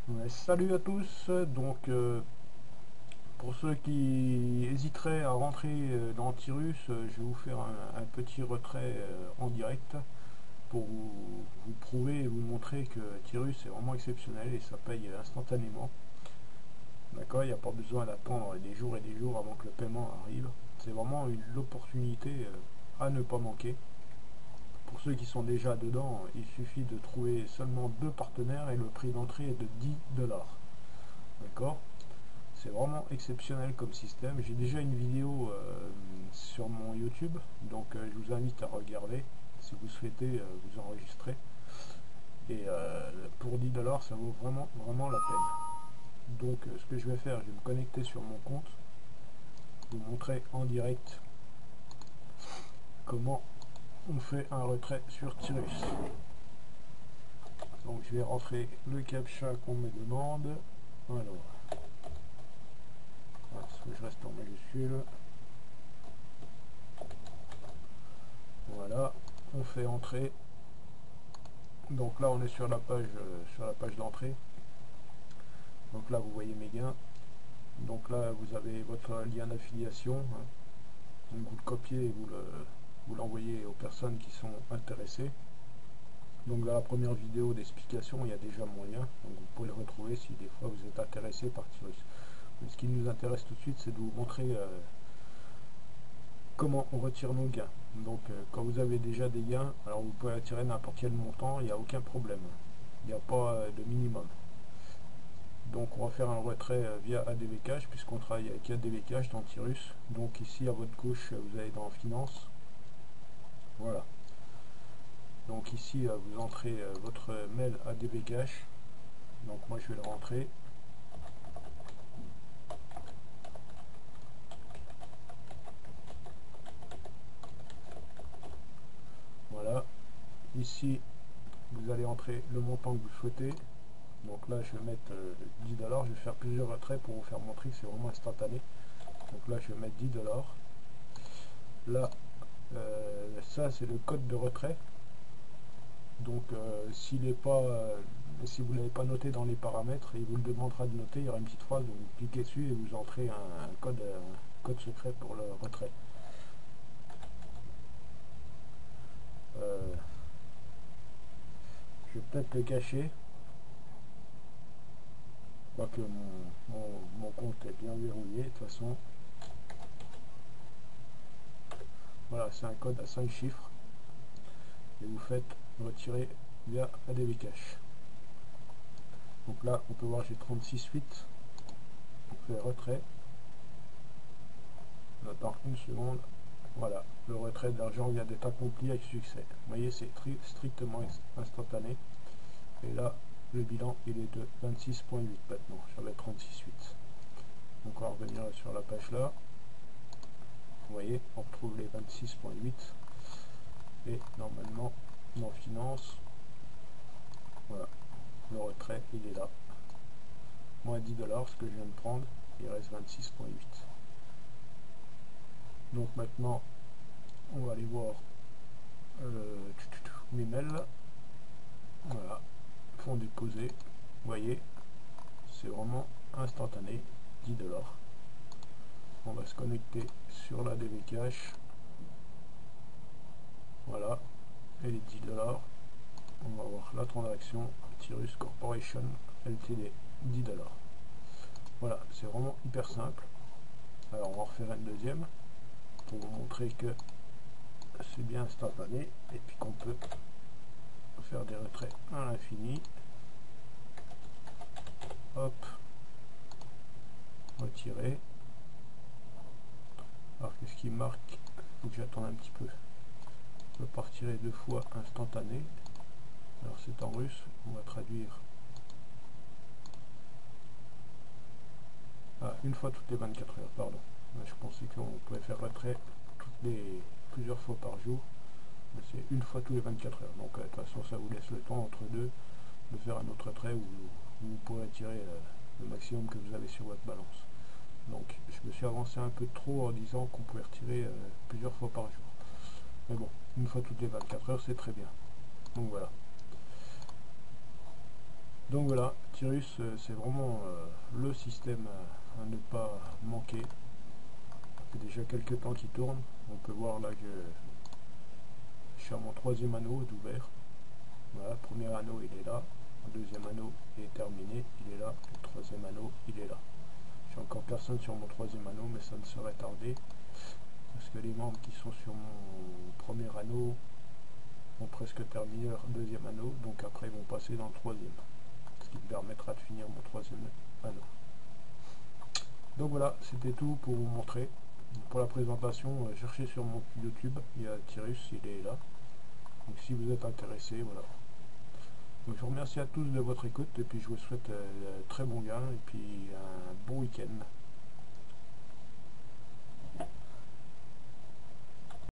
Ouais, salut à tous. Pour ceux qui hésiteraient à rentrer dans Antirus, je vais vous faire un petit retrait en direct pour vous prouver et vous montrer que Tirus est vraiment exceptionnel et ça paye instantanément. D'accord, il n'y a pas besoin d'attendre des jours et des jours avant que le paiement arrive. C'est vraiment l'opportunité à ne pas manquer. Pour ceux qui sont déjà dedans, il suffit de trouver seulement deux partenaires et le prix d'entrée est de 10 $. D'accord? C'est vraiment exceptionnel comme système. J'ai déjà une vidéo sur mon YouTube, donc je vous invite à regarder si vous souhaitez vous enregistrer. Et pour 10 $, ça vaut vraiment, vraiment la peine. Donc ce que je vais faire, je vais me connecter sur mon compte, vous montrer en direct comment on fait un retrait sur Tyrus. Donc je vais rentrer le captcha qu'on me demande. Alors, parce que je reste en majuscule. Voilà, on fait entrer. Donc là, on est sur la page d'entrée. Donc là, vous voyez mes gains. Donc là, vous avez votre lien d'affiliation, hein. Donc vous le copiez et vous l'envoyez aux personnes qui sont intéressées. Donc dans la première vidéo d'explication, il y a déjà mon lien. Donc vous pouvez le retrouver si des fois vous êtes intéressé par Tirus. Mais ce qui nous intéresse tout de suite, c'est de vous montrer comment on retire nos gains. Donc quand vous avez déjà des gains, alors vous pouvez retirer n'importe quel montant, il n'y a aucun problème. Il n'y a pas de minimum. Donc on va faire un retrait via ADV Cash puisqu'on travaille avec ADV Cash dans Tirus. Donc ici à votre gauche vous allez dans Finance. Voilà. Donc ici vous entrez votre mail ADV Cash. Donc moi je vais le rentrer. Voilà. Ici vous allez entrer le montant que vous souhaitez. Donc là je vais mettre 10 $. Je vais faire plusieurs retraits pour vous faire montrer que c'est vraiment instantané. Donc là je vais mettre 10 $. Là ça c'est le code de retrait. Donc si vous ne l'avez pas noté dans les paramètres, il vous le demandera de noter, il y aura une petite phrase, vous cliquez dessus et vous entrez un code secret pour le retrait. Euh, je vais peut-être le cacher, quoique mon compte est bien verrouillé de toute façon. Voilà, c'est un code à 5 chiffres et vous faites retirer via ADV Cash. Donc là, on peut voir j'ai 36,8. On fait retrait. On attend une seconde. Voilà, le retrait de l'argent vient d'être accompli avec succès. Vous voyez, c'est strictement instantané. Et là, le bilan, il est de 26,8 maintenant. J'avais 36,8. Donc on va revenir sur la page là. Vous voyez, on retrouve les 26,8. Et normalement, dans Finance, voilà, le retrait, il est là. Moins 10 $, ce que je viens de prendre, il reste 26,8. Donc maintenant, on va aller voir mes mails. Voilà, fonds déposés. Vous voyez, c'est vraiment instantané, 10 $. On va se connecter sur la DV Cash. Voilà, et les 10 $. On va voir la transaction Tirus Corporation Ltd, 10 $. Voilà, c'est vraiment hyper simple. Alors on va en refaire une deuxième pour vous montrer que c'est bien instantané et puis qu'on peut faire des retraits à l'infini. Hop, retirer. Alors qu'est-ce qui marque? Il faut que j'attende un petit peu. Je peux pas retirer deux fois instantané. Alors c'est en russe, on va traduire. Ah, une fois toutes les 24 heures, pardon. Je pensais qu'on pouvait faire retrait plusieurs fois par jour. Mais c'est une fois tous les 24 heures. Donc de toute façon ça vous laisse le temps entre deux de faire un autre retrait où vous pourrez tirer le maximum que vous avez sur votre balance. Donc je me suis avancé un peu trop en disant qu'on pouvait retirer plusieurs fois par jour. Mais bon, une fois toutes les 24 heures c'est très bien. Donc voilà. Donc voilà, Tyrus, c'est vraiment le système à ne pas manquer. Ça fait déjà quelques temps qu'il tourne. On peut voir là que je suis à mon troisième anneau d'ouvert. Voilà, le premier anneau il est là, le deuxième anneau il est terminé, il est là, le troisième anneau il est là. J'ai encore personne sur mon troisième anneau, mais ça ne serait tardé, parce que les membres qui sont sur mon premier anneau ont presque terminé leur deuxième anneau, donc après ils vont passer dans le troisième, ce qui me permettra de finir mon troisième anneau. Donc voilà, c'était tout pour vous montrer. Pour la présentation, cherchez sur mon YouTube, il y a Tyrus, il est là. Donc si vous êtes intéressé, voilà. Donc je vous remercie à tous de votre écoute et puis je vous souhaite très bon gain et puis un bon week-end.